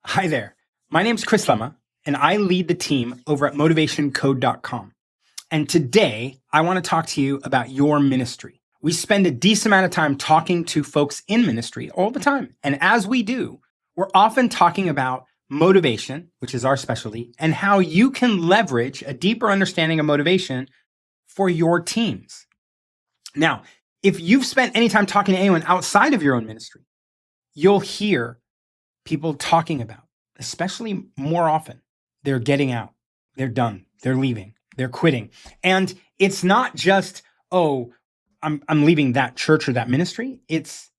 Hi there. My name's Chris Lemma, and I lead the team over at motivationcode.com. And today, I want to talk to you about your ministry. We spend a decent amount of time talking to folks in ministry all the time. And as we do, we're often talking about motivation, which is our specialty, and how you can leverage a deeper understanding of motivation for your teams. Now, if you've spent any time talking to anyone outside of your own ministry, you'll hear people talking about, especially more often, they're getting out, they're done, they're leaving, they're quitting. And it's not just, oh, I'm leaving that church or that ministry. It's,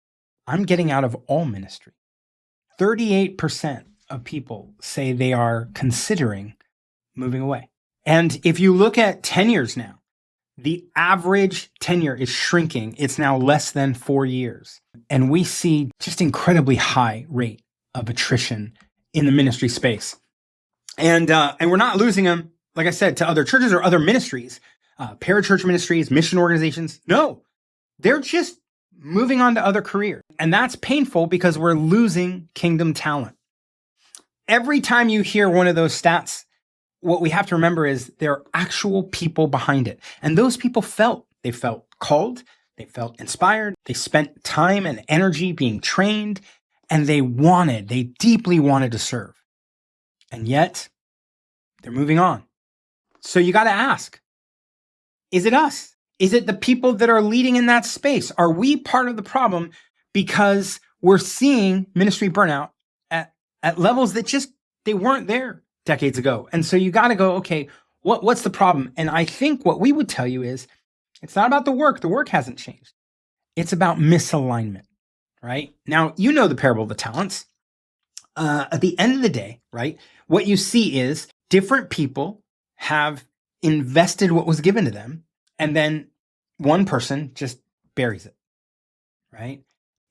I'm getting out of all ministry. 38% of people say they are considering moving away. And if you look at tenures now, the average tenure is shrinking. It's now less than 4 years. And we see just incredibly high rate of attrition in the ministry space. And we're not losing them, like I said, to other churches or other ministries, parachurch ministries, mission organizations. No, they're just moving on to other careers. And that's painful because we're losing kingdom talent. Every time you hear one of those stats, what we have to remember is there are actual people behind it. And those people felt called, they felt inspired, they spent time and energy being trained, and they deeply wanted to serve. And yet, they're moving on. So you got to ask, is it us? Is it the people that are leading in that space? Are we part of the problem because we're seeing ministry burnout at levels that just, they weren't there decades ago? And so you got to go, okay, what's the problem? And I think what we would tell you is, it's not about the work. The work hasn't changed. It's about misalignment. Right? Now, you know the parable of the talents. At the end of the day, right, what you see is different people have invested what was given to them, and then one person just buries it, right?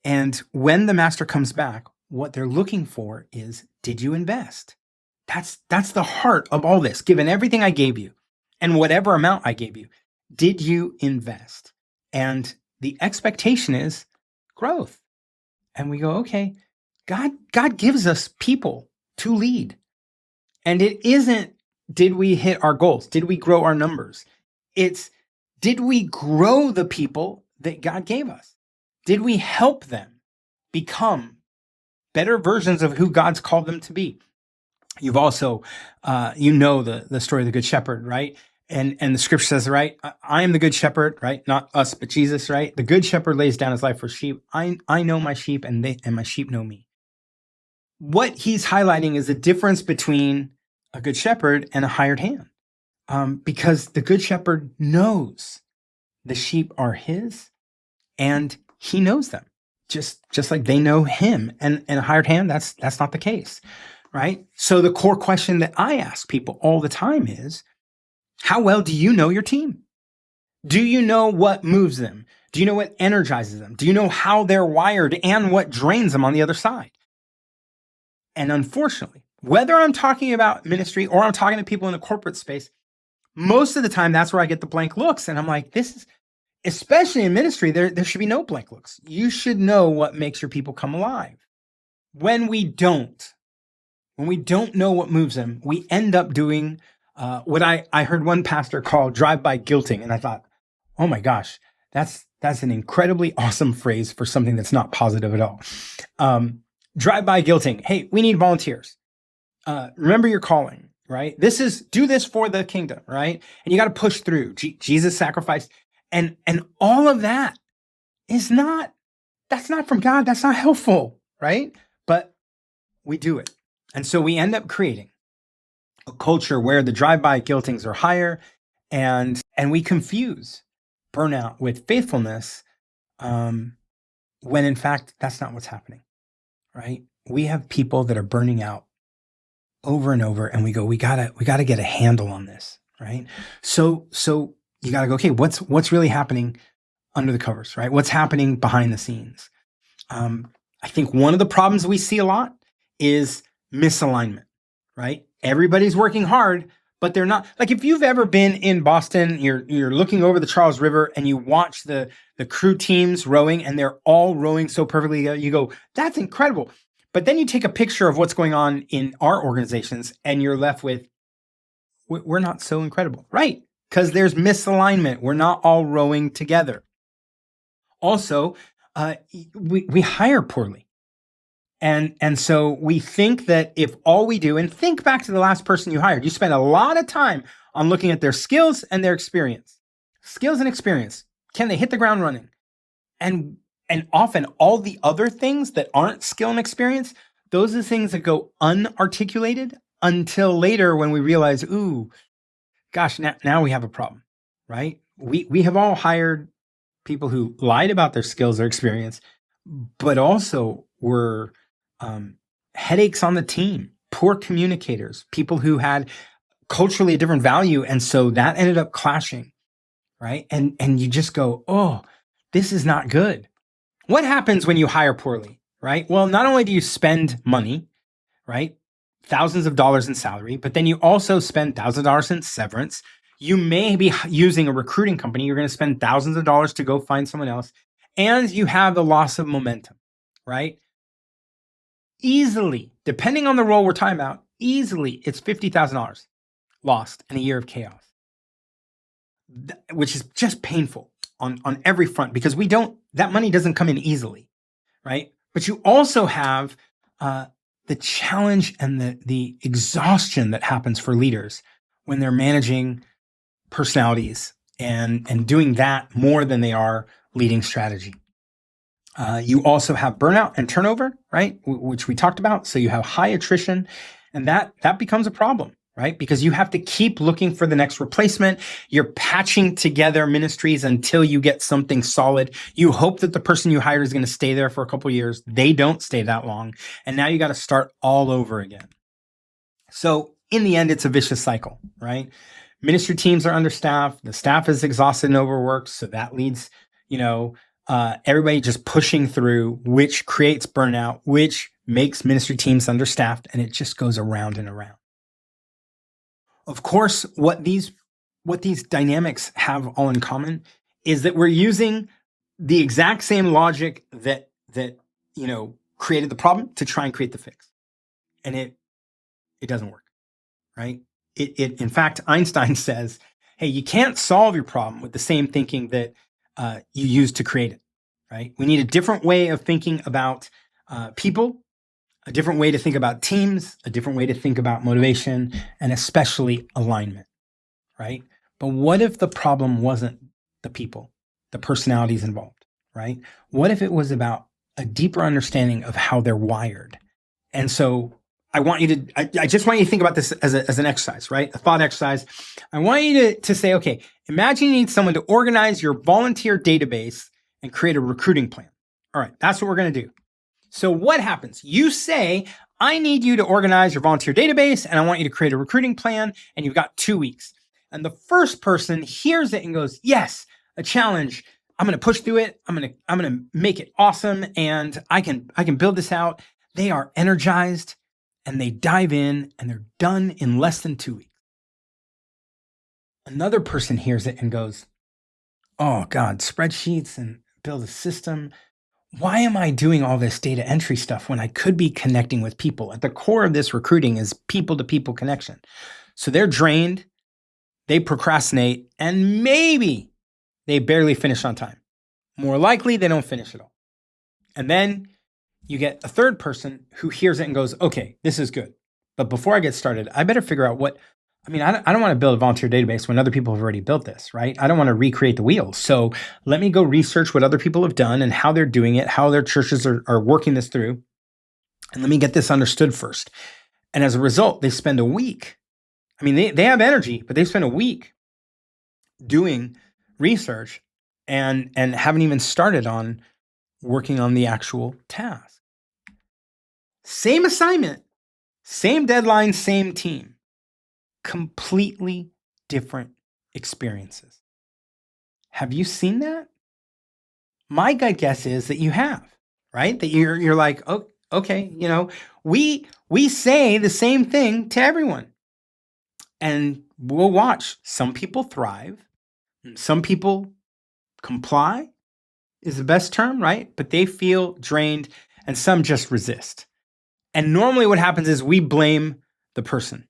And when the master comes back, what they're looking for is, did you invest? That's the heart of all this. Given everything I gave you and whatever amount I gave you, did you invest? And the expectation is growth. And we go, okay, God gives us people to lead. And it isn't, did we hit our goals? Did we grow our numbers? It's, did we grow the people that God gave us? Did we help them become better versions of who God's called them to be? You've also, the story of the Good Shepherd, right? And the scripture says, right, I am the good shepherd, right? Not us, but Jesus, right? The good shepherd lays down his life for sheep. I know my sheep and my sheep know me. What he's highlighting is the difference between a good shepherd and a hired hand. Because the good shepherd knows the sheep are his and he knows them just like they know him. And a hired hand, that's not the case, right? So the core question that I ask people all the time is, how well do you know your team? Do you know what moves them? Do you know what energizes them? Do you know how they're wired and what drains them on the other side? And unfortunately, whether I'm talking about ministry or I'm talking to people in the corporate space, most of the time that's where I get the blank looks. And I'm like, this is, especially in ministry, there should be no blank looks. You should know what makes your people come alive. When we don't know what moves them, we end up doing what I heard one pastor call drive-by guilting. And I thought, oh my gosh, that's an incredibly awesome phrase for something that's not positive at all. Drive-by guilting. Hey, we need volunteers. Remember your calling, right? Do this for the kingdom, right? And you got to push through. Jesus sacrificed. And all of that that's not from God. That's not helpful, right? But we do it. And so we end up creating a culture where the drive-by guiltings are higher, and we confuse burnout with faithfulness, when in fact that's not what's happening, right? We have people that are burning out over and over, and we go, we gotta get a handle on this, right? So you gotta go, okay, what's really happening under the covers, right? What's happening behind the scenes? I think one of the problems we see a lot is misalignment, right? Everybody's working hard, but they're not. Like if you've ever been in Boston, you're looking over the Charles River and you watch the crew teams rowing and they're all rowing so perfectly, you go, that's incredible. But then you take a picture of what's going on in our organizations and you're left with, we're not so incredible, right? Because there's misalignment. We're not all rowing together. Also, we hire poorly. And so we think that if all we do, and think back to the last person you hired, you spent a lot of time on looking at their skills and their experience. Skills and experience. Can they hit the ground running? And often all the other things that aren't skill and experience, those are the things that go unarticulated until later when we realize, ooh, gosh, now we have a problem, right? We have all hired people who lied about their skills or experience, but also were headaches on the team, poor communicators, people who had culturally a different value. And so that ended up clashing, right? And you just go, oh, this is not good. What happens when you hire poorly, right? Well, not only do you spend money, right? Thousands of dollars in salary, but then you also spend thousands of dollars in severance. You may be using a recruiting company. You're going to spend thousands of dollars to go find someone else. And you have the loss of momentum, right? Easily, depending on the role we're talking about, easily it's $50,000 lost in a year of chaos, which is just painful on every front because that money doesn't come in easily, right? But you also have the challenge and the exhaustion that happens for leaders when they're managing personalities and doing that more than they are leading strategy. You also have burnout and turnover, right? Which we talked about. So you have high attrition, and that becomes a problem, right? Because you have to keep looking for the next replacement. You're patching together ministries until you get something solid. You hope that the person you hired is going to stay there for a couple of years. They don't stay that long. And now you got to start all over again. So in the end, it's a vicious cycle, right? Ministry teams are understaffed. The staff is exhausted and overworked. So that leads, everybody just pushing through, which creates burnout, which makes ministry teams understaffed. And it just goes around and around. Of course, what these dynamics have all in common is that we're using the exact same logic that created the problem to try and create the fix, and it doesn't work, right? In fact, Einstein says, "Hey, you can't solve your problem with the same thinking that you used to create it." Right? We need a different way of thinking about people, a different way to think about teams, a different way to think about motivation, and especially alignment, right? But what if the problem wasn't the people, the personalities involved, right? What if it was about a deeper understanding of how they're wired? And so I just want you to think about this as an exercise, right? A thought exercise. I want you to say, okay, imagine you need someone to organize your volunteer database and create a recruiting plan. All right, that's what we're going to do. So what happens? You say, I need you to organize your volunteer database and I want you to create a recruiting plan, and you've got 2 weeks. And the first person hears it and goes, yes, a challenge. I'm going to push through it. I'm going to make it awesome, and I can build this out. They are energized and they dive in and they're done in less than 2 weeks. Another person hears it and goes, oh God, spreadsheets and build a system. Why am I doing all this data entry stuff when I could be connecting with people? At the core of this recruiting is people-to-people connection. So they're drained, they procrastinate, and maybe they barely finish on time. More likely, they don't finish at all. And then you get a third person who hears it and goes, okay, this is good. But before I get started, I better figure out I don't want to build a volunteer database when other people have already built this, right? I don't want to recreate the wheel. So let me go research what other people have done and how they're doing it, how their churches are working this through. And let me get this understood first. And as a result, they spend a week. I mean, they have energy, but they spend a week doing research and haven't even started on working on the actual task. Same assignment, same deadline, same team. Completely different experiences. Have you seen that? My gut guess is that you have, right? That you're like, oh, okay, we say the same thing to everyone. And we'll watch. Some people thrive. Some people comply is the best term, right? But they feel drained, and some just resist. And normally what happens is we blame the person.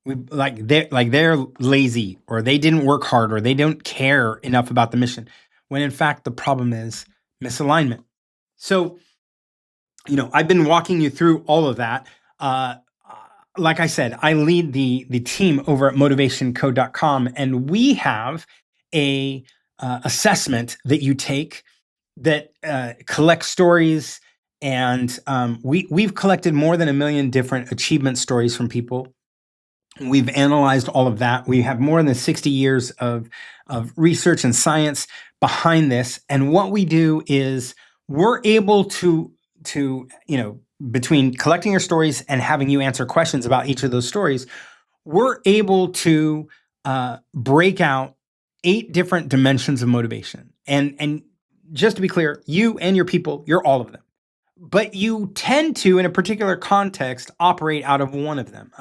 They're lazy, or they didn't work hard, or they don't care enough about the mission, when in fact the problem is misalignment. So, I've been walking you through all of that. Like I said, I lead the team over at motivationcode.com, and we have a assessment that you take that collects stories, and we've collected more than 1 million different achievement stories from people. We've analyzed all of that. We have more than 60 years of research and science behind this. And what we do is we're able to between collecting your stories and having you answer questions about each of those stories, we're able to break out 8 different dimensions of motivation. And just to be clear, you and your people, you're all of them. But you tend to, in a particular context, operate out of one of them,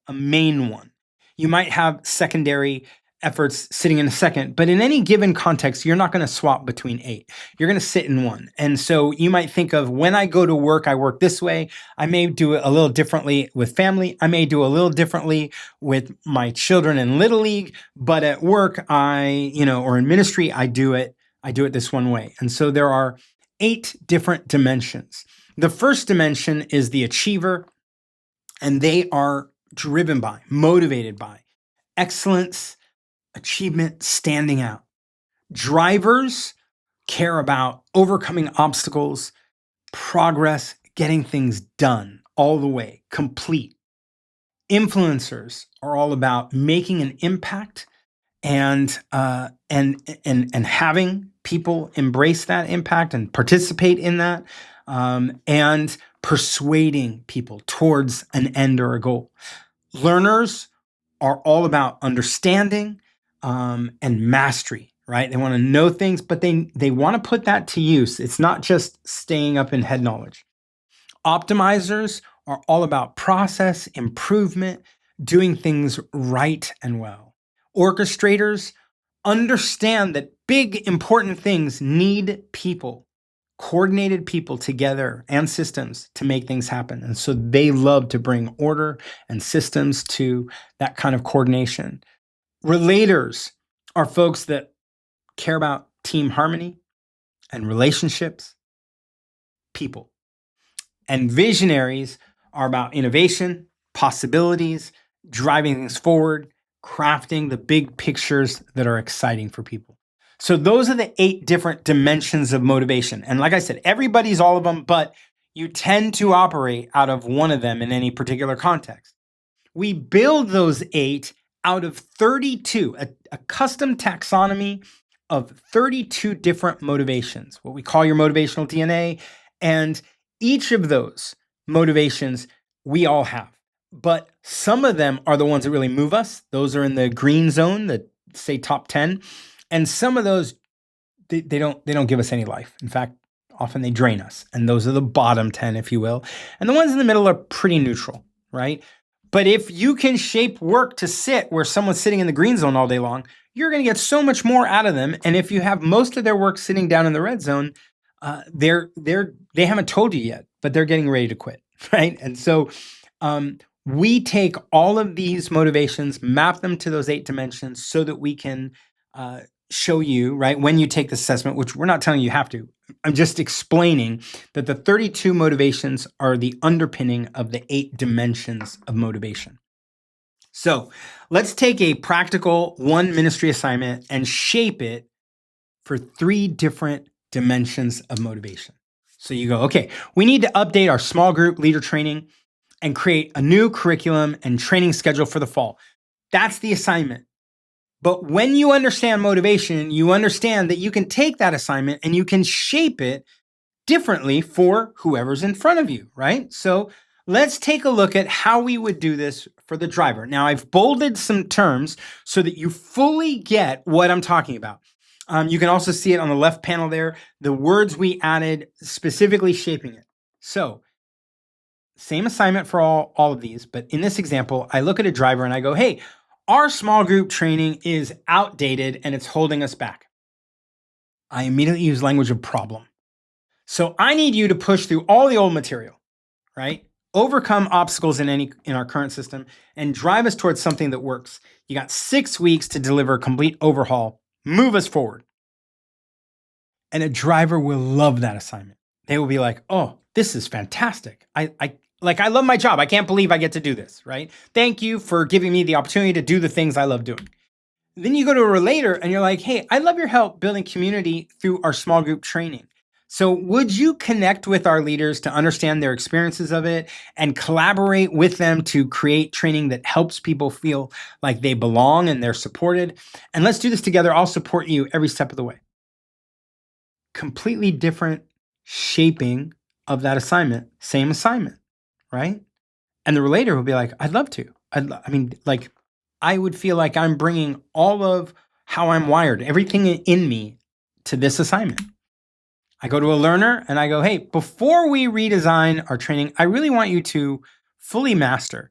a main one. You might have secondary efforts sitting in a second, but in any given context, you're not going to swap between 8. You're going to sit in one. And so you might think of, when I go to work, I work this way. I may do it a little differently with family. I may do a little differently with my children in Little League, but at work, or in ministry, I do it this one way. And so there are 8 different dimensions. The first dimension is the achiever, and they are driven by, motivated by excellence, achievement, standing out. Drivers care about overcoming obstacles, progress, getting things done all the way, complete. Influencers are all about making an impact and having people embrace that impact and participate in that, and persuading people towards an end or a goal. Learners are all about understanding and mastery, right? They want to know things, but they want to put that to use. It's not just staying up in head knowledge. Optimizers are all about process, improvement, doing things right and well. Orchestrators understand that big, important things need people, coordinated people together, and systems to make things happen. And so they love to bring order and systems to that kind of coordination. Relators are folks that care about team harmony and relationships, people. And visionaries are about innovation, possibilities, driving things forward, crafting the big pictures that are exciting for people. So those are the 8 different dimensions of motivation. And like I said, everybody's all of them, but you tend to operate out of one of them in any particular context. We build those 8 out of 32, a custom taxonomy of 32 different motivations, what we call your motivational DNA. And each of those motivations we all have. But some of them are the ones that really move us. Those are in the green zone, the say top 10. And some of those, they don't give us any life. In fact, often they drain us. And those are the bottom 10, if you will. And the ones in the middle are pretty neutral, right? But if you can shape work to sit where someone's sitting in the green zone all day long, you're going to get so much more out of them. And if you have most of their work sitting down in the red zone, they haven't told you yet, but they're getting ready to quit, right? And so we take all of these motivations, map them to those 8 dimensions so that we can show you, right, when you take this assessment, which we're not telling you have to. I'm just explaining that the 32 motivations are the underpinning of the 8 dimensions of motivation. So let's take a practical 1 ministry assignment and shape it for 3 different dimensions of motivation. So you go, okay, we need to update our small group leader training and create a new curriculum and training schedule for the fall. That's the assignment. But when you understand motivation, you understand that you can take that assignment and you can shape it differently for whoever's in front of you, right? So let's take a look at how we would do this for the driver. Now, I've bolded some terms so that you fully get what I'm talking about. You can also see it on the left panel there, the words we added specifically shaping it. So same assignment for all of these, but in this example, I look at a driver and I go, hey, our small group training is outdated and it's holding us back. I immediately use language of problem. So I need you to push through all the old material, right? Overcome obstacles in our current system and drive us towards something that works. You got 6 weeks to deliver a complete overhaul. Move us forward. And a driver will love that assignment. They will be like, oh, this is fantastic. I love my job. I can't believe I get to do this, right? Thank you for giving me the opportunity to do the things I love doing. Then you go to a relator and you're like, hey, I love your help building community through our small group training. So would you connect with our leaders to understand their experiences of it and collaborate with them to create training that helps people feel like they belong and they're supported? And let's do this together. I'll support you every step of the way. Completely different shaping of that assignment, same assignment, right? And the relator will be like, I'd love to. I would feel like I'm bringing all of how I'm wired, everything in me to this assignment. I go to a learner and I go, hey, before we redesign our training, I really want you to fully master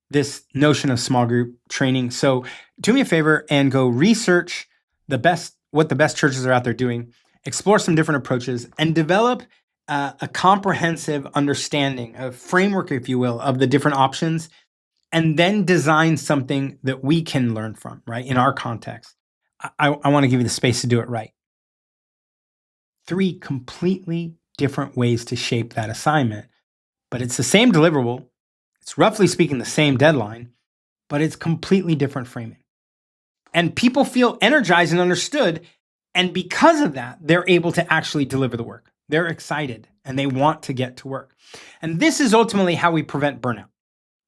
this notion of small group training. So do me a favor and go research what the best churches are out there doing, explore some different approaches, and develop a comprehensive understanding, a framework, if you will, of the different options, and then design something that we can learn from, right, in our context. I want to give you the space to do it right. 3 completely different ways to shape that assignment, but it's the same deliverable. It's roughly speaking the same deadline, but it's completely different framing. And people feel energized and understood. And because of that, they're able to actually deliver the work. They're excited and they want to get to work. And this is ultimately how we prevent burnout,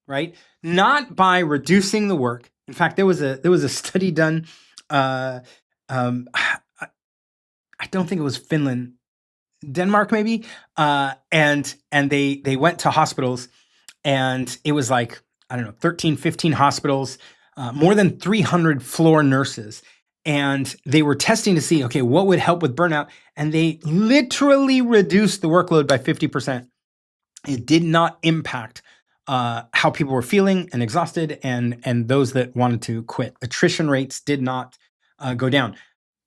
right? Not by reducing the work. In fact, there was a study done. I don't think it was Finland, Denmark maybe, and they went to hospitals, and it was like, I don't know, 13, 15 hospitals, more than 300 floor nurses, and they were testing to see, okay, what would help with burnout, and they literally reduced the workload by 50%. It did not impact how people were feeling and exhausted, and those that wanted to quit. Attrition rates did not go down.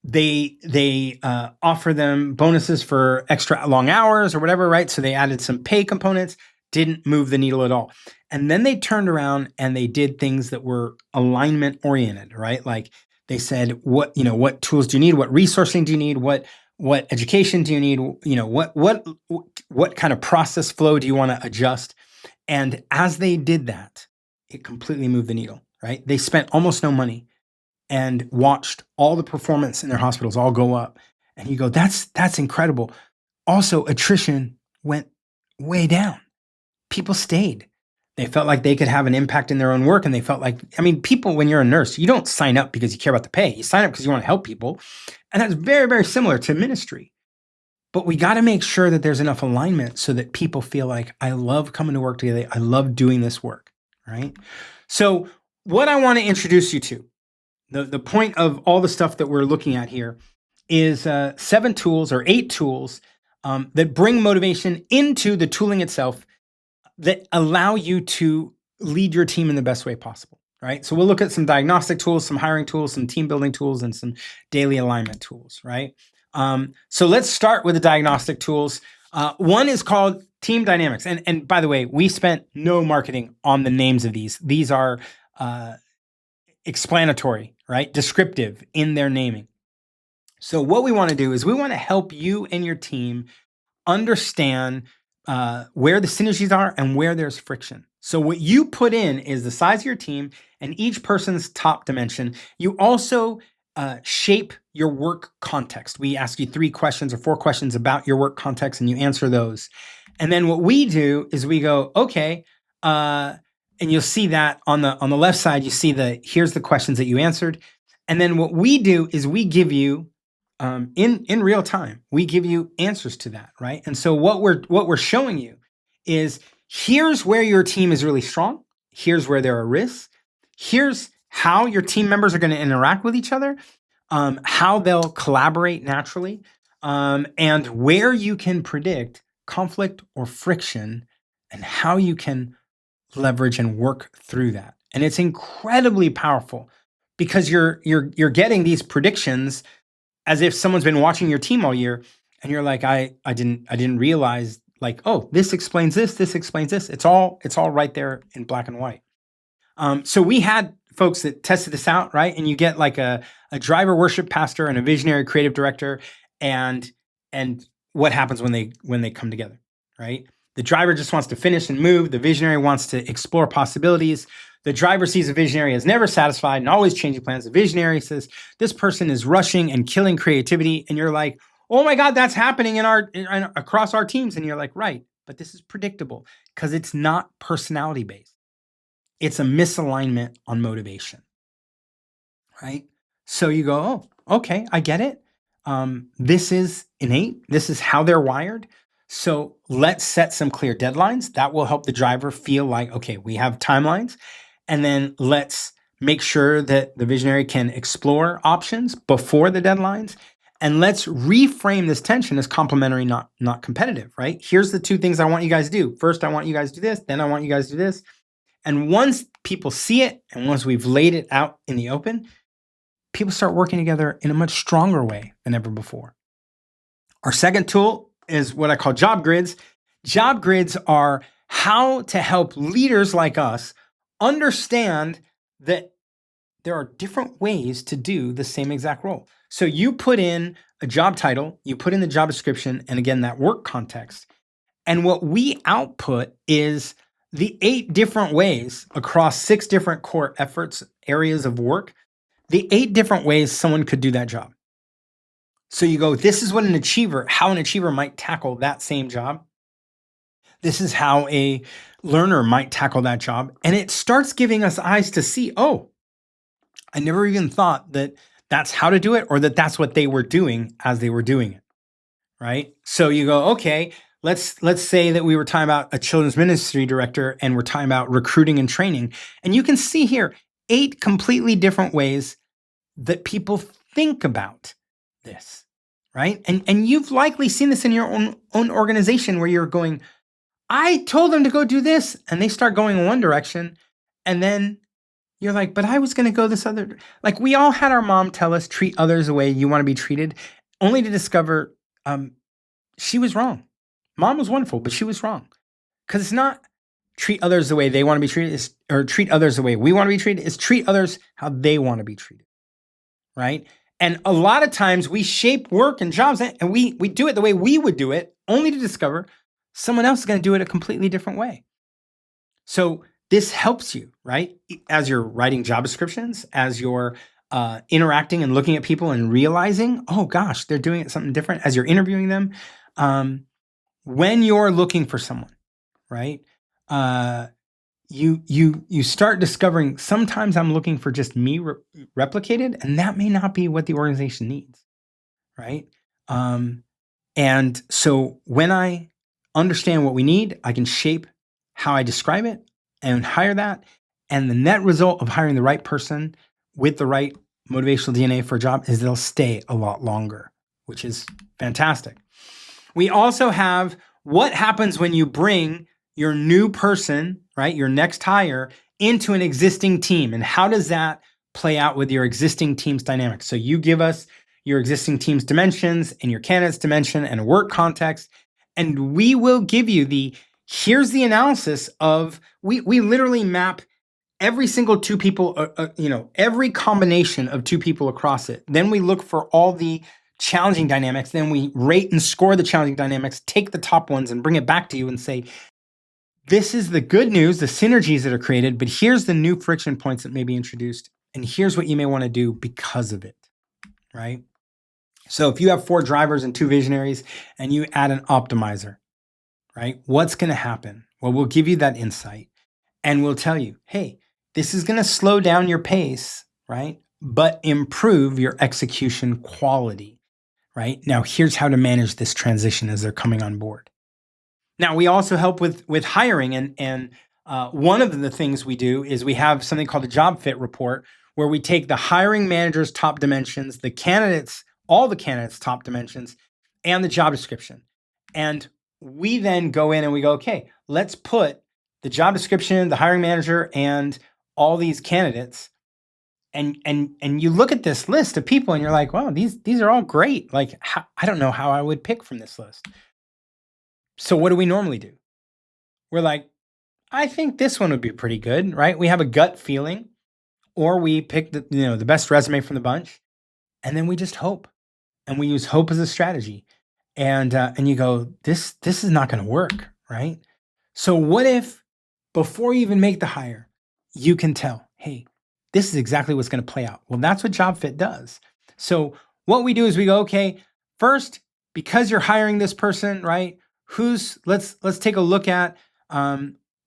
They offer them bonuses for extra long hours or whatever, right? So they added some pay components, didn't move the needle at all. And then they turned around and they did things that were alignment oriented, right? Like they said, what tools do you need? What resourcing do you need? What education do you need? What kind of process flow do you want to adjust? And as they did that, it completely moved the needle, right? They spent almost no money and watched all the performance in their hospitals all go up. And you go, that's incredible. Also, attrition went way down. People stayed. They felt like they could have an impact in their own work. And they felt like, people, when you're a nurse, you don't sign up because you care about the pay. You sign up because you want to help people. And that's very, very similar to ministry. But we got to make sure that there's enough alignment so that people feel like, I love coming to work together. I love doing this work, right? So what I want to introduce you to, the point of all the stuff that we're looking at here is 7 tools or 8 tools that bring motivation into the tooling itself that allow you to lead your team in the best way possible, right? So we'll look at some diagnostic tools, some hiring tools, some team building tools, and some daily alignment tools, right? So let's start with the diagnostic tools. One is called Team Dynamics. And by the way, we spent no marketing on the names of these. These are explanatory, right? Descriptive in their naming. So what we want to do is we want to help you and your team understand where the synergies are and where there's friction. So what you put in is the size of your team and each person's top dimension. You also shape your work context. We ask you 3 questions or 4 questions about your work context and you answer those. And then what we do is we go, okay, and you'll see that on the left side, you see here's the questions that you answered. And then what we do is we give you in real time, we give you answers to that, right? And so what we're showing you is here's where your team is really strong. Here's where there are risks. Here's how your team members are going to interact with each other, how they'll collaborate naturally, and where you can predict conflict or friction and how you can leverage and work through that. And it's incredibly powerful because you're getting these predictions as if someone's been watching your team all year and you're like, I didn't realize Like, oh, this explains this, this explains this. It's all right there in black and white. So we had folks that tested this out, right? And you get like a driver worship pastor and a visionary creative director, and what happens when they come together, right? The driver just wants to finish and move. The visionary wants to explore possibilities. The driver sees a visionary as never satisfied and always changing plans. The visionary says, this person is rushing and killing creativity. And you're like, oh my God, that's happening across our teams. And you're like, right, but this is predictable because it's not personality based. It's a misalignment on motivation, right? So you go, oh, okay, I get it. This is innate. This is how they're wired. So let's set some clear deadlines. That will help the driver feel like, okay, we have timelines. And then let's make sure that the visionary can explore options before the deadlines. And let's reframe this tension as complementary, not competitive, right? Here's the two things I want you guys to do. First, I want you guys to do this. Then I want you guys to do this. And once people see it, and once we've laid it out in the open, people start working together in a much stronger way than ever before. Our second tool is what I call job grids. Job grids are how to help leaders like us understand that there are different ways to do the same exact role. So you put in a job title, you put in the job description, and again, that work context. And what we output is the 8 different ways across 6 different core efforts, areas of work, the 8 different ways someone could do that job. So you go, this is how an achiever might tackle that same job. This is how a learner might tackle that job. And it starts giving us eyes to see, oh, I never even thought that that's how to do it, or that that's what they were doing as they were doing it, right? So you go, okay, let's say that we were talking about a children's ministry director and we're talking about recruiting and training. And you can see here 8 completely different ways that people think about this, right? And you've likely seen this in your own organization where you're going, I told them to go do this, and they start going in one direction, and then you're like, but I was going to go this other. Like, we all had our mom tell us, treat others the way you want to be treated, only to discover she was wrong. Mom was wonderful, but she was wrong. Because it's not treat others the way they want to be treated, or treat others the way we want to be treated. It's treat others how they want to be treated, right? And a lot of times we shape work and jobs, and we do it the way we would do it, only to discover someone else is going to do it a completely different way. So this helps you, right? As you're writing job descriptions, as you're interacting and looking at people and realizing, oh gosh, they're doing it something different, as you're interviewing them. When you're looking for someone, right? You start discovering, sometimes I'm looking for just me replicated, and that may not be what the organization needs, right? And so when I understand what we need, I can shape how I describe it and hire that. And the net result of hiring the right person with the right motivational DNA for a job is they'll stay a lot longer, which is fantastic. We also have what happens when you bring your new person, right, your next hire, into an existing team, and how does that play out with your existing team's dynamics? So you give us your existing team's dimensions and your candidate's dimension and a work context, and we will give you here's the analysis of, we literally map every single 2 people, every combination of 2 people across it. Then we look for all the challenging dynamics. Then we rate and score the challenging dynamics, take the top ones and bring it back to you and say, this is the good news, the synergies that are created, but here's the new friction points that may be introduced. And here's what you may want to do because of it, right? So if you have 4 drivers and 2 visionaries and you add an optimizer, right? What's going to happen? Well, we'll give you that insight and we'll tell you, hey, this is going to slow down your pace, right? But improve your execution quality, right? Now, here's how to manage this transition as they're coming on board. Now, we also help with hiring. And one of the things we do is we have something called a job fit report, where we take the hiring manager's top dimensions, all the candidates' top dimensions, and the job description. And we then go in and we go, okay, let's put the job description, the hiring manager, and all these candidates. And you look at this list of people and you're like, wow, these are all great. Like, I don't know how I would pick from this list. So what do we normally do? We're like, I think this one would be pretty good, right? We have a gut feeling, or we pick the best resume from the bunch, and then we just hope, and we use hope as a strategy. And you go, this is not going to work, right? So what if before you even make the hire, you can tell, hey, this is exactly what's going to play out. Well, that's what job fit does. So what we do is we go, okay, first, because you're hiring this person, right? Let's take a look at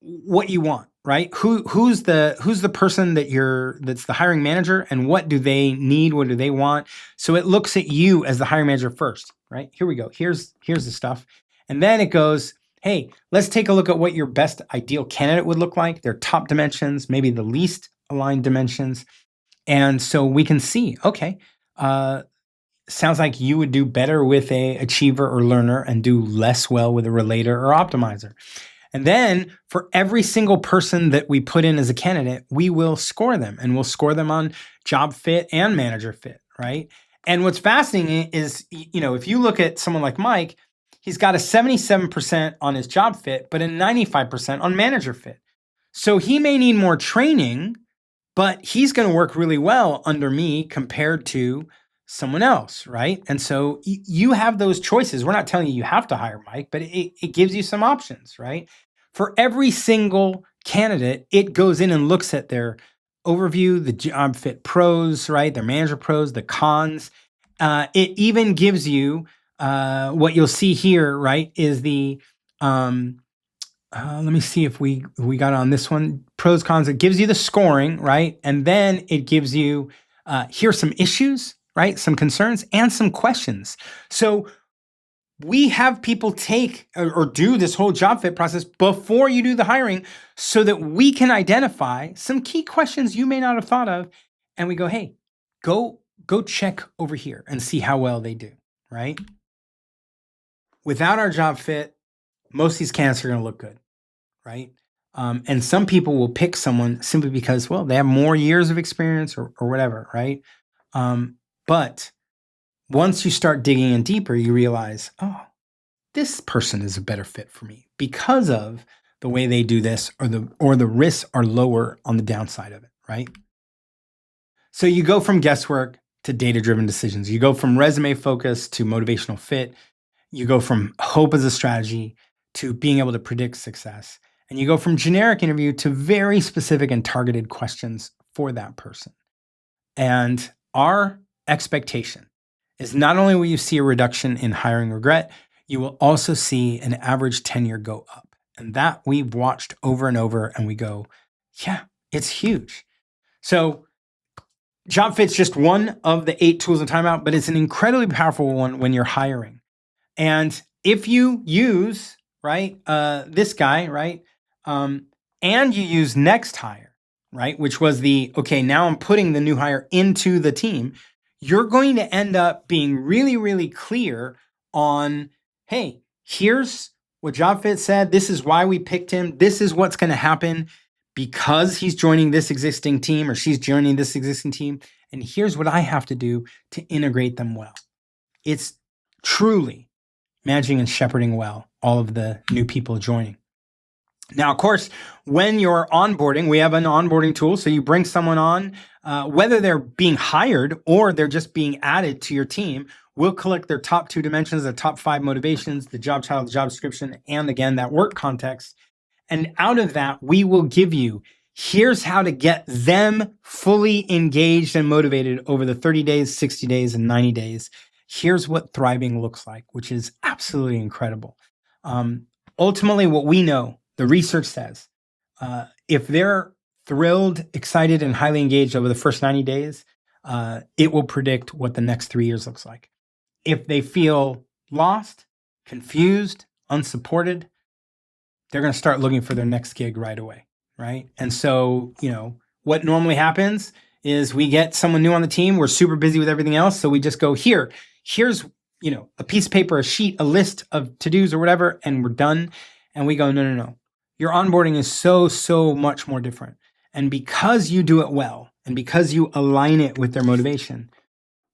what you want, right? Who's the person that's the hiring manager, and what do they need? What do they want? So it looks at you as the hiring manager first, right? Here we go. Here's the stuff. And then it goes, hey, let's take a look at what your best ideal candidate would look like, their top dimensions, maybe the least aligned dimensions. And so we can see, okay, sounds like you would do better with a achiever or learner and do less well with a relator or optimizer. And then for every single person that we put in as a candidate, we will score them, and we'll score them on job fit and manager fit, right? And what's fascinating is, if you look at someone like Mike, he's got a 77% on his job fit, but a 95% on manager fit. So he may need more training, but he's going to work really well under me compared to someone else, right? And so you have those choices. We're not telling you have to hire Mike, but it gives you some options, right? For every single candidate, it goes in and looks at their overview, the job fit pros, right? Their manager pros, the cons. It even gives you what you'll see here, right? Is the let me see if we got on this one, pros, cons. It gives you the scoring, right? And then it gives you here's some issues, right? Some concerns and some questions. So we have people take or do this whole job fit process before you do the hiring, so that we can identify some key questions you may not have thought of. And we go, hey, go check over here and see how well they do, right? Without our job fit, most of these candidates are going to look good, right? And some people will pick someone simply because, well, they have more years of experience or whatever, right? But once you start digging in deeper, you realize, oh, this person is a better fit for me because of the way they do this, or the risks are lower on the downside of it, right? So you go from guesswork to data-driven decisions. You go from resume focus to motivational fit. You go from hope as a strategy to being able to predict success. And you go from generic interview to very specific and targeted questions for that person. And our expectation is not only will you see a reduction in hiring regret, you will also see an average tenure go up. And that we've watched over and over, and we go, yeah, it's huge. So job fit's just one of the 8 tools in timeout, but it's an incredibly powerful one when you're hiring. And if you use, right, this guy, right, and you use next hire, right, which was okay, now I'm putting the new hire into the team, you're going to end up being really, really clear on, hey, here's what job fit said. This is why we picked him. This is what's going to happen because he's joining this existing team, or she's joining this existing team. And here's what I have to do to integrate them well. It's truly managing and shepherding well all of the new people joining. Now, of course, when you're onboarding, we have an onboarding tool. So you bring someone on, whether they're being hired or they're just being added to your team, we'll collect their top 2 dimensions, their top 5 motivations, the job title, the job description, and again, that work context. And out of that, we will give you, here's how to get them fully engaged and motivated over the 30 days, 60 days, and 90 days. Here's what thriving looks like, which is absolutely incredible. Ultimately, what we know, the research says, if they're thrilled, excited, and highly engaged over the first 90 days, it will predict what the next 3 years looks like. If they feel lost, confused, unsupported, they're going to start looking for their next gig right away, right? And so, what normally happens is we get someone new on the team. We're super busy with everything else. So we just go, here's, a piece of paper, a sheet, a list of to-dos or whatever, and we're done. And we go, no. Your onboarding is so much more different. And because you do it well, and because you align it with their motivation,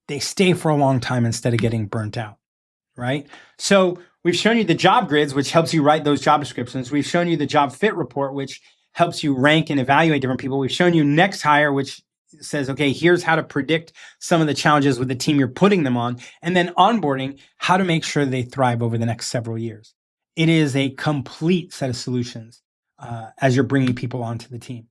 they stay for a long time instead of getting burnt out, right? So We've shown you the job grids, which helps you write those job descriptions. We've shown you the job fit report, which helps you rank and evaluate different people. We've shown you next hire, which says, okay, here's how to predict some of the challenges with the team you're putting them on. And then onboarding, how to make sure they thrive over the next several years. It is a complete set of solutions as you're bringing people onto the team.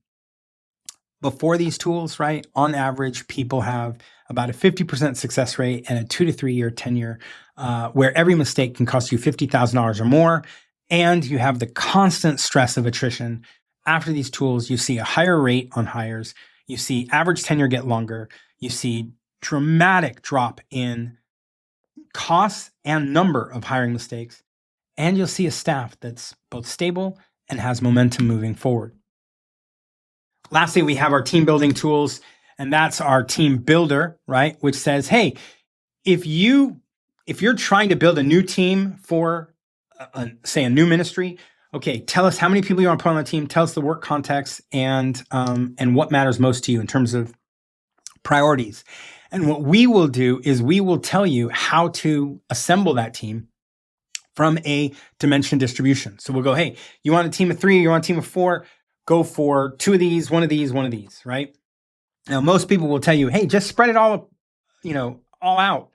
Before these tools, right, on average, people have about a 50% success rate and a 2 to 3 year tenure where every mistake can cost you $50,000 or more. And you have the constant stress of attrition. After these tools, you see a higher rate on hires. You see average tenure get longer. You see dramatic drop in costs and number of hiring mistakes. And you'll see a staff that's both stable and has momentum moving forward. Lastly, we have our team building tools, and that's our team builder, right? Which says, hey, if you're trying to build a new team for, say, a new ministry, okay, tell us how many people you want to put on the team. Tell us the work context and what matters most to you in terms of priorities. And what we will do is we will tell you how to assemble that team from a dimension distribution. So we'll go, hey, you want a team of 3, you want a team of 4, go for 2 of these, 1 of these, 1 of these, right? Now, most people will tell you, hey, just spread it all out.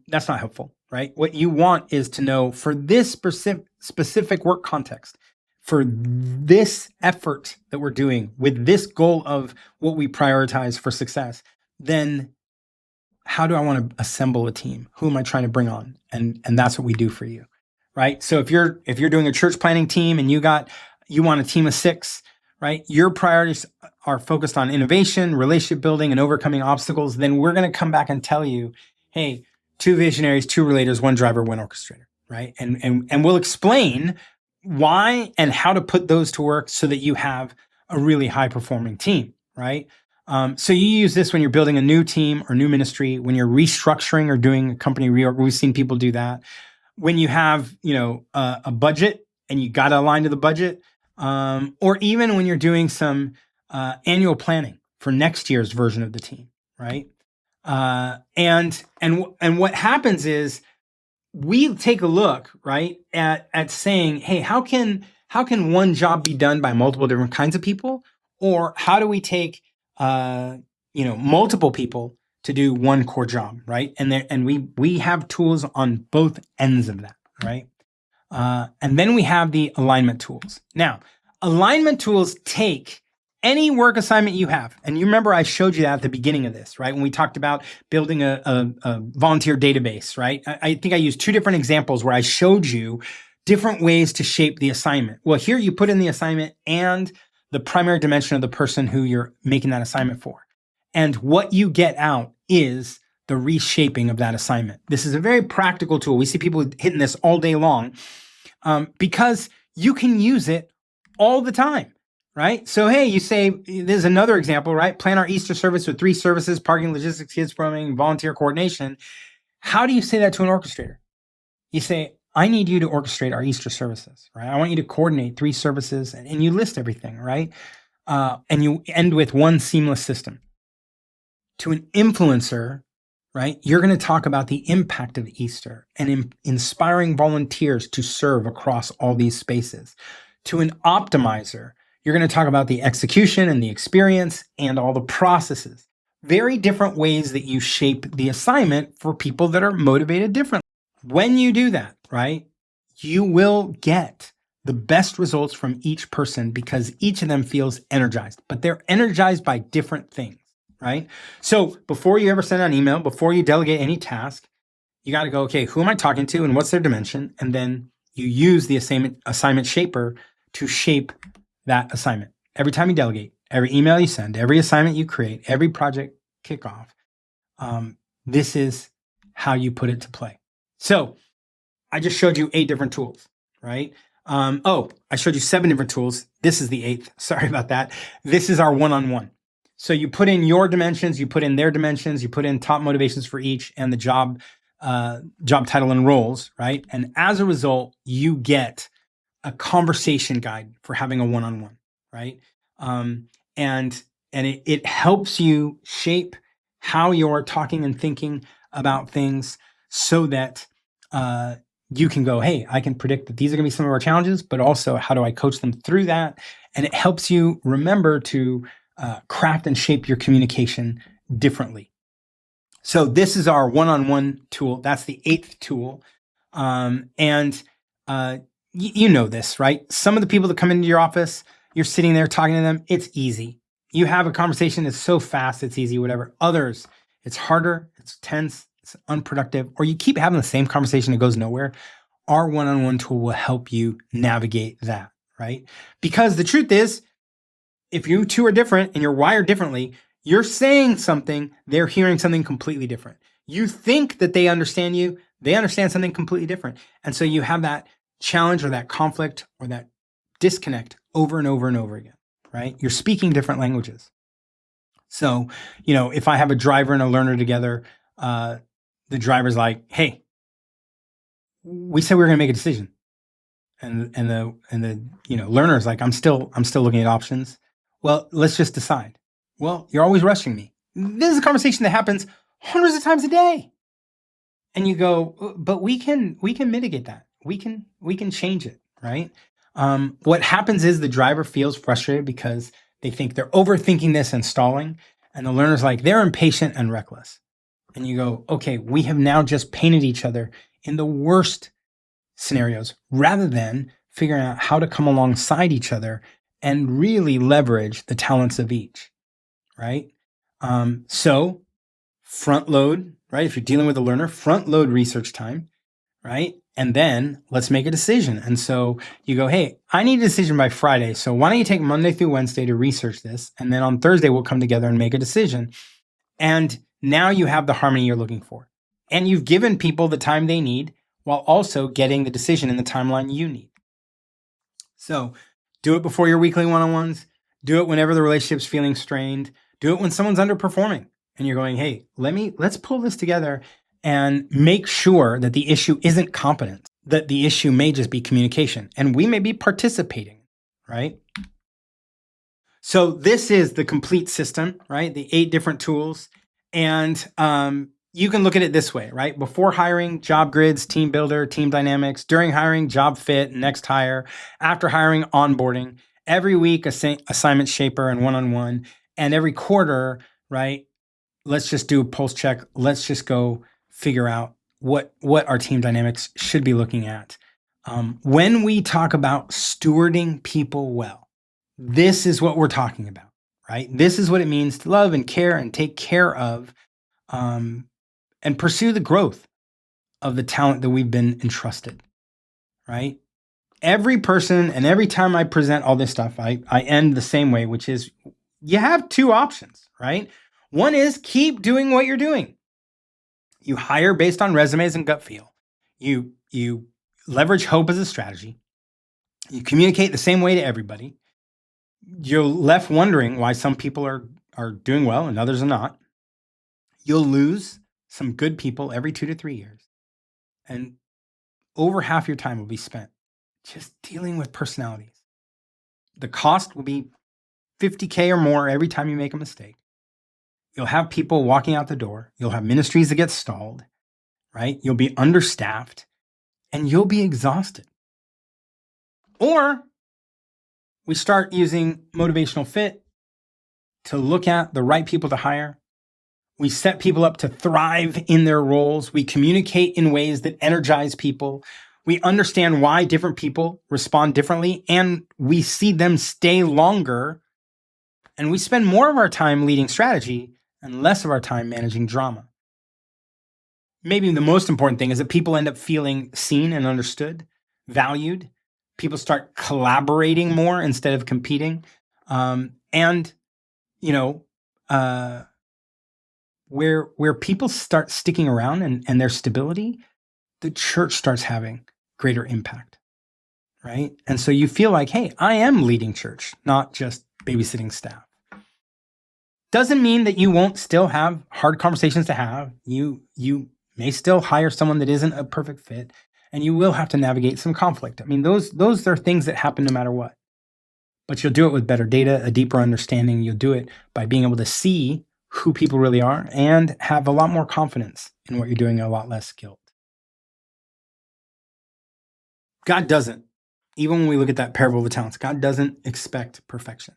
That's not helpful, right? What you want is to know for this specific work context, for this effort that we're doing with this goal of what we prioritize for success, then how do I want to assemble a team? Who am I trying to bring on? And that's what we do for you, right? So if you're doing a church planning team and you want a team of 6, right? Your priorities are focused on innovation, relationship building, and overcoming obstacles. Then we're going to come back and tell you, hey, 2 visionaries, 2 relators, 1 driver, 1 orchestrator, right? And we'll explain why and how to put those to work so that you have a really high performing team, right? So you use this when you're building a new team or new ministry, when you're restructuring or doing a company reorg. We've seen people do that. When you have, a budget and you got to align to the budget, or even when you're doing some annual planning for next year's version of the team, right? And what happens is we take a look, right, at saying, hey, how can one job be done by multiple different kinds of people, or how do we take multiple people to do one core job, right? And we have tools on both ends of that, right? And then we have the alignment tools. Now, alignment tools take any work assignment you have. And you remember I showed you that at the beginning of this, right? When we talked about building a volunteer database, right? I think I used 2 different examples where I showed you different ways to shape the assignment. Well, here you put in the assignment and the primary dimension of the person who you're making that assignment for. And what you get out is the reshaping of that assignment. This is a very practical tool. We see people hitting this all day long because you can use it all the time, right? So, hey, you say, there's another example, right? Plan our Easter service with 3 services, parking, logistics, kids programming, volunteer coordination. How do you say that to an orchestrator? You say, I need you to orchestrate our Easter services, right? I want you to coordinate 3 services, and you list everything, right? And you end with 1 seamless system. To an influencer, right, you're going to talk about the impact of Easter and inspiring volunteers to serve across all these spaces. To an optimizer, you're going to talk about the execution and the experience and all the processes. Very different ways that you shape the assignment for people that are motivated differently. When you do that, right, you will get the best results from each person because each of them feels energized, but they're energized by different things, right? So before you ever send out an email, before you delegate any task, you got to go, okay, who am I talking to and what's their dimension? And then you use the assignment shaper to shape that assignment. Every time you delegate, every email you send, every assignment you create, every project kickoff, this is how you put it to play. So I just showed you 8 different tools, right? I showed you 7 different tools. This is the 8th. Sorry about that. This is our one-on-one. So you put in your dimensions, you put in their dimensions, you put in top motivations for each and the job title and roles, right? And as a result, you get a conversation guide for having a one-on-one, right? And it helps you shape how you're talking and thinking about things so that you can go, hey, I can predict that these are going to be some of our challenges, but also how do I coach them through that? And it helps you remember to craft and shape your communication differently. So this is our one-on-one tool. That's the 8th tool. You know this, right? Some of the people that come into your office, you're sitting there talking to them. It's easy. You have a conversation that's so fast, it's easy, whatever. Others, it's harder, it's tense, it's unproductive, or you keep having the same conversation that goes nowhere. Our one-on-one tool will help you navigate that, right? Because the truth is, if you two are different and you're wired differently, you're saying something, they're hearing something completely different. You think that they understand you, they understand something completely different. And so you have that challenge or that conflict or that disconnect over and over and over again, right? You're speaking different languages. So, if I have a driver and a learner together, the driver's like, hey, we said we were going to make a decision. And the learner's like, I'm still looking at options. Well, let's just decide. Well, you're always rushing me. This is a conversation that happens hundreds of times a day. And you go, but we can mitigate that. We can change it, right? What happens is the driver feels frustrated because they think they're overthinking this and stalling. And the learner's like, they're impatient and reckless. And you go, okay, we have now just painted each other in the worst scenarios rather than figuring out how to come alongside each other and really leverage the talents of each, right? So front load, right? If you're dealing with a learner, front load research time, right? And then let's make a decision. And so you go, hey, I need a decision by Friday. So why don't you take Monday through Wednesday to research this? And then on Thursday, we'll come together and make a decision. And now you have the harmony you're looking for. And you've given people the time they need while also getting the decision in the timeline you need. So do it before your weekly one-on-ones. Do it whenever the relationship's feeling strained. Do it when someone's underperforming and you're going, hey, let's pull this together and make sure that the issue isn't competence, that the issue may just be communication, and we may be participating, right? So this is the complete system, right? The 8 different tools. And you can look at it this way, right? Before hiring, job grids, team builder, team dynamics. During hiring, job fit, next hire. After hiring, onboarding. Every week, assignment shaper and one-on-one. And every quarter, right? Let's just do a pulse check. Let's just go figure out what our team dynamics should be looking at. When we talk about stewarding people well, this is what we're talking about, right? This is what it means to love and care and take care of and pursue the growth of the talent that we've been entrusted, right? Every person and every time I present all this stuff, I end the same way, which is you have 2 options, right? One is keep doing what you're doing. You hire based on resumes and gut feel. You leverage hope as a strategy. You communicate the same way to everybody. You're left wondering why some people are doing well and others are not. You'll lose some good people every 2 to 3 years. And over half your time will be spent just dealing with personalities. The cost will be $50K or more every time you make a mistake. You'll have people walking out the door. You'll have ministries that get stalled, right? You'll be understaffed and you'll be exhausted. Or we start using motivational fit to look at the right people to hire. We set people up to thrive in their roles. We communicate in ways that energize people. We understand why different people respond differently, and we see them stay longer. And we spend more of our time leading strategy and less of our time managing drama. Maybe the most important thing is that people end up feeling seen and understood, valued. People start collaborating more instead of competing. Where people start sticking around and their stability, the church starts having greater impact, right? And so you feel like, hey, I am leading church, not just babysitting staff. Doesn't mean that you won't still have hard conversations to have. You may still hire someone that isn't a perfect fit, and you will have to navigate some conflict. I mean, those are things that happen no matter what. But you'll do it with better data, a deeper understanding. You'll do it by being able to see who people really are and have a lot more confidence in what you're doing and a lot less guilt. God doesn't. Even when we look at that parable of the talents, God doesn't expect perfection.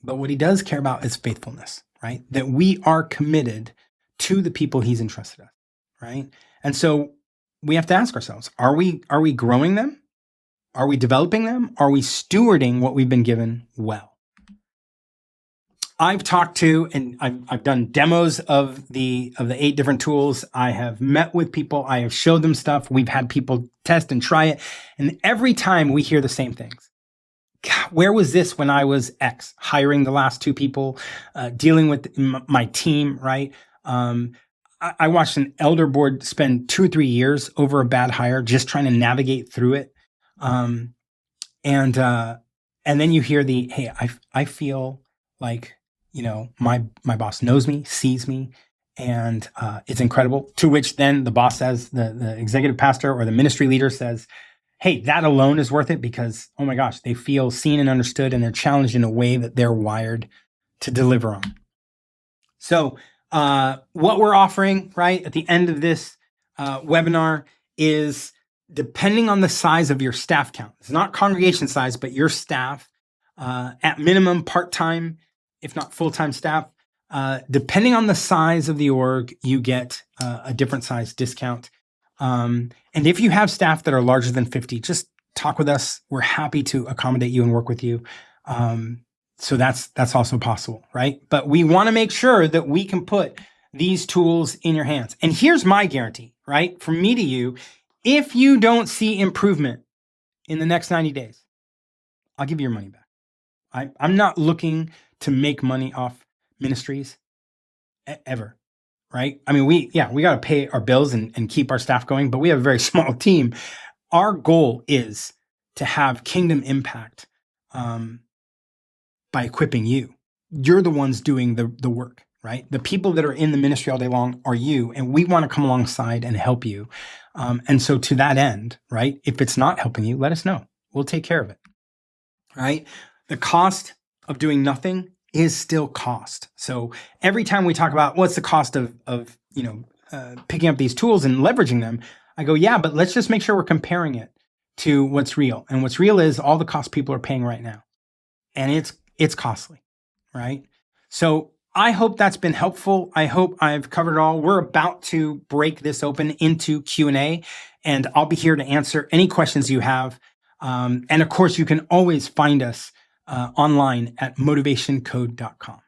But what he does care about is faithfulness, right? That we are committed to the people he's entrusted us, right? And so we have to ask ourselves, are we growing them? Are we developing them? Are we stewarding what we've been given well? I've talked to, and I've done demos of the 8 different tools. I have met with people. I have showed them stuff. We've had people test and try it. And every time we hear the same things. God, where was this when I was X, hiring the last 2 people, dealing with my team, right? I watched an elder board spend 2 or 3 years over a bad hire, just trying to navigate through it. And then you hear hey, I feel like, my boss knows me, sees me, and it's incredible. To which then the boss says, the executive pastor or the ministry leader says, hey, that alone is worth it because, oh my gosh, they feel seen and understood and they're challenged in a way that they're wired to deliver on. So what we're offering, right, at the end of this webinar is, depending on the size of your staff count, it's not congregation size, but your staff, at minimum part-time, if not full-time staff, depending on the size of the org, you get a different size discount. And if you have staff that are larger than 50, just talk with us. We're happy to accommodate you and work with you. So that's also possible, right? But we want to make sure that we can put these tools in your hands. And here's my guarantee, right? From me to you, if you don't see improvement in the next 90 days, I'll give you your money back. I'm not looking to make money off ministries ever, right? I mean, we got to pay our bills and keep our staff going, but we have a very small team. Our goal is to have kingdom impact by equipping you. You're the ones doing the work, right? The people that are in the ministry all day long are you, and we want to come alongside and help you. And so to that end, right, if it's not helping you, let us know. We'll take care of it, right? The cost of doing nothing is still cost. So every time we talk about what's the cost of picking up these tools and leveraging them, I go, yeah, but let's just make sure we're comparing it to what's real. And what's real is all the costs people are paying right now. And it's costly, right? So I hope that's been helpful. I hope I've covered it all. We're about to break this open into Q&A, and I'll be here to answer any questions you have. And of course, you can always find us online at motivationcode.com.